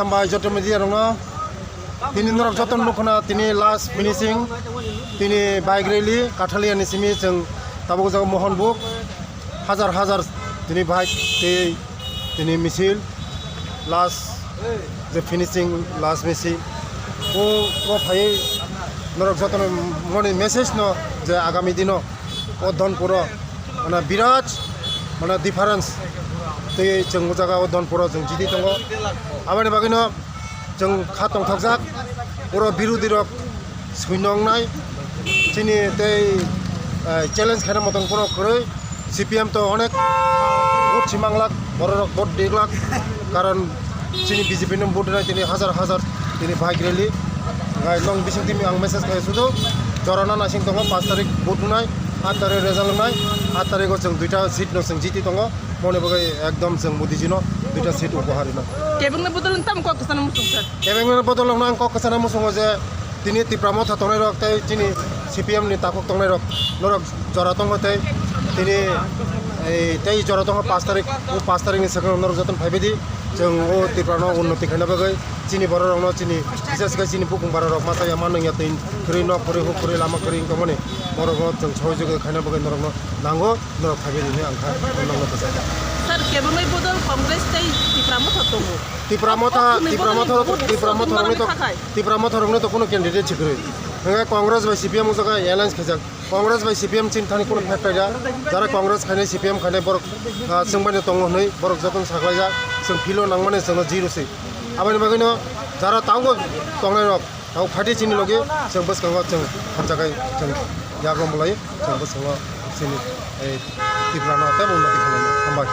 hambai joto media rongno tini norok joton nukuna tini last finishing tini bike rally Kathalian ni simi jeng tabuk jaga Mohanbuk hajar tini bike tini misil last the finishing last missing o phai norok joton moni message no je agami dino odon puro mana biraj mana difference te jeng jaga odon puro jeng jidi tongo abani bagino jeng khatong thakjak oro birudi rok suinong nai chini te challenge khana moton puro koroi CPM to onek vote সিমাং লাখ বড় vote 1.5 lakh কারণ চিনি BJP no vote নাই তিনি হাজার তিনি bike rally গাই long বিসং তিনি আং মেসেজ খাই শুধু জরানা নাসিং দङ 5 তারিখ ভোট নাই 8 তারিখ রেজাল্ট নাই 8 তারিখও जों দুইটা সিট নো जों জিতি দङ মনে বগাই একদম जों মোদিজিনো দুইটা সিট উপহারিনো কেবেংনে বদল তাম কক কাসানা মুসং স্যার কেবেংনে বদল নাং কক কাসানা মুসং যে তিনি টিপ্রামো থাতনাই রক তাই চিনি CPM ni tapok tongnaই rok norok jora tong hotai তিনি এই জরা দङ 5 তারিখ ও 5 তারিখनि सिगां नरक जतन फाइबेदि जों ओ तिप्रानो उन्नति खायना बागै चिनि बर रंनो चिनि बिसेस कै चिनि बुकुं बार रक मासाया मानया तैन खरै न खरै हो खरै लामा खरै कमने मरक जों सहयोग खायना बागै नरक नांगो नरक फाइबेदि आंखा नंगो तसा सर केबंनै बदल कांग्रेस तै तिप्रामो थातंगो तिप्रामो थरंगनो तो कोनो कैंडिडेट छिकरै नङा कांग्रेस बाय CPM जगा एलायंस खैजाक कांग्रेस बाय CPM चिन थानि कोनो फैक्टरिया जारा कांग्रेस खाने CPM खाने बरक जों बायनो दङ नै बरक जतन साग्लायजा जों फिलो नांमाने जों जिरोसै आबानि बागैनो जारा तांगो तंनाय रक ताव फाटि चिनि लगे जों बसखाङो जों हामजागाय जों यागमलाय जों बसखाङो चिनि ए तिप्रानो ताबो उन्नति खालामनो हामबाय